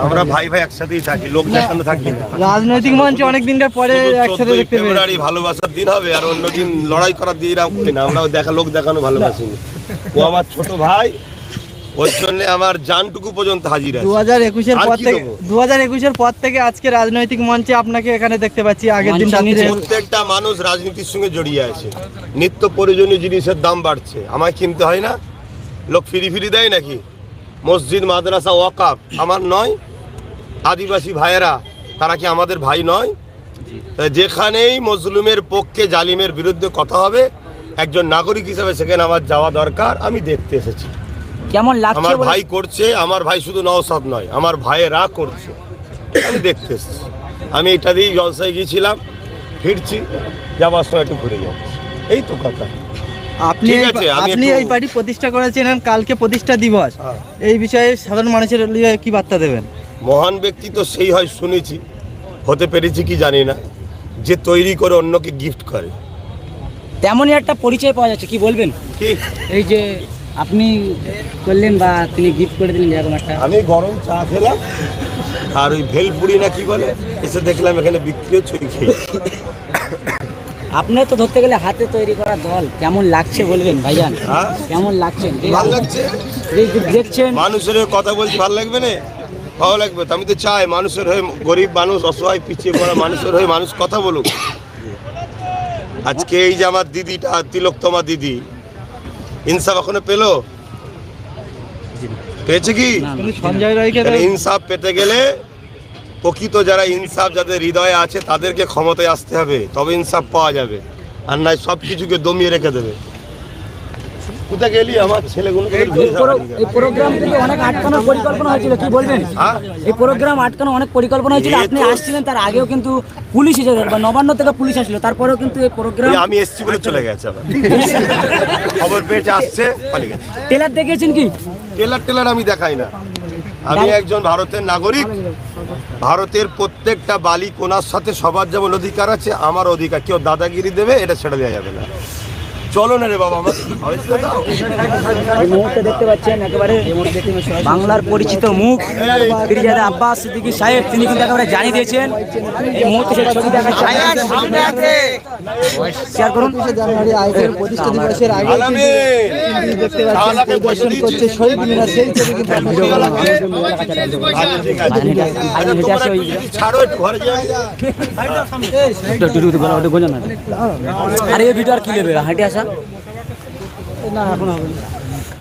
আমরা ভাই ভাই একসাথেই থাকি, লোক দেখানো থাকি না। রাজনৈতিক মঞ্চে অনেক দিনকার পরে একসাথে দেখতে ফেব্রুয়ারি ভালোবাসার দিন হবে, আর অন্য দিন লড়াই করার দিন করি না। আমরা লোক দেখানো ভালোবাসি। ও আমার ছোট ভাই, ওই জন্য আমার জানটুকু পর্যন্ত হাজির আছে। 2021-এর পর থেকে আজকে রাজনৈতিক মঞ্চে আপনাকে এখানে দেখতে পাচ্ছি। আগের দিন প্রত্যেকটা মানুষ রাজনীতির সঙ্গে জড়িয়ে আছে। নিত্য প্রয়োজনীয় জিনিসের দাম বাড়ছে, আমায় কিনতে হয় না? লোক ফিরি দেয় নাকি? মসজিদ, মাদ্রাসা, ওয়াকাফ আমার নয়? আদিবাসী ভাইয়েরা, তারা কি আমাদের ভাই নয়? যেখানেই মজলুমের পক্ষে, জালিমের বিরুদ্ধে কথা হবে, একজন নাগরিক হিসেবে সেখানে আমার যাওয়া দরকার। আমি দেখতে এসেছি কেমন লাগছে। আমার ভাই করছে, আমার ভাই শুধু নওশাদ নয়, আমার ভাইয়েরা করছে, আমি দেখতে এসেছি। আমি এটা দিয়ে জলসায় গিয়েছিলাম, ফিরছি, যাওয়ার সময় একটু ঘুরে যাচ্ছি, এই তো কথা। আপনি এই পার্টি প্রতিষ্ঠা করেছেন, কালকে প্রতিষ্ঠা দিবস, এই বিষয়ে সাধারণ মানুষের কি বার্তা দেবেন? মহান ব্যক্তি তো সেই হয় শুনেছি, হতে পেরেছি কি জানি না, যে তৈরি করে অন্যকে গিফট করে। তেমনই একটা পরিচয় পাওয়া যাচ্ছে, কি বলবেন? কি এই যে আপনি করলেন বা তিনি গিফট করে দিলেন, এরকম একটা। আমি গরম চা খেলাম, আর ওই ভেলপুরি না কি বলে, এসে দেখলাম এখানে বিক্রি হচ্ছে, খেয়ে। আপনার তো ধরতে গেলে হাতে তৈরি করা দল, কেমন লাগছে বলবেন ভাইজান? কেমন লাগছে? ভালো লাগছে। দেখছেন মানুষের হয়ে কথা বলছি, ভালো লাগবে না? ভালো লাগবে তো। আমি তো চাই মানুষের হয়ে, গরিব মানুষ, অসহায়, পিছিয়ে পড়া মানুষের হয়ে মানুষ কথা বলুক। আজকে এই যে আমার দিদিটা, তিলোত্তমা দিদি, ইনসাফ এখনো পেলো? পেয়েছে কি? সঞ্জয় রায়কে ইনসাফ পেতে গেলে প্রকৃত যারা ইনসাফ যাদের হৃদয়ে আছে তাদেরকে ক্ষমতায় আসতে হবে, তবে ইনসাফ পাওয়া যাবে। আর নয় সব কিছুকে দমিয়ে রেখে দেবে। কোথায় গেলি আমার ছেলেগুলো? এই প্রোগ্রাম কিন্তু অনেক আটকানোর পরিকল্পনা হয়েছিল, কি বলবেন? এই প্রোগ্রাম আটকানো অনেক পরিকল্পনা হয়েছিল, আপনি আসছিলেন, তার আগেও কিন্তু পুলিশ এসে, বা নবান্ন থেকে পুলিশ আসলো, তারপরেও কিন্তু এই প্রোগ্রাম। আমি এসছি বলে চলে গেছে, আবার খবর পেয়েছে, আসছে, পালিয়ে গেছে। টেলার দেখেছেন কি? টেলার আমি দেখাই না। আমি একজন ভারতের নাগরিক। ভারতের প্রত্যেকটা বালি কোনার সাথে সবার যেমন অধিকার আছে, আমার অধিকার। কেউ দাদাগিরি দেবে, এটা ছেড়ে দেওয়া যাবে না। চলো না রে বাবা, এই মুহূর্তে দেখতে পাচ্ছেন একেবারে বাংলার পরিচিত মুখ ফিরজাদা আব্বাস সিদ্দিকী সাহেব, তিনি কিন্তু একেবারে জানিয়ে দিয়েছেন। এই মুহূর্তে সেই ছবি দেখাচ্ছে, শেয়ার করুন। জানুয়ারি আইনের প্রতিষ্ঠা দিবসের আগে দেখতে পাচ্ছেন পরিদর্শন করছে শহীদ মিনার, সেই ছবি কিন্তু আরে এই ভিডিও আর কি নেবে, হাঁটে আসা না, এখন হবে না।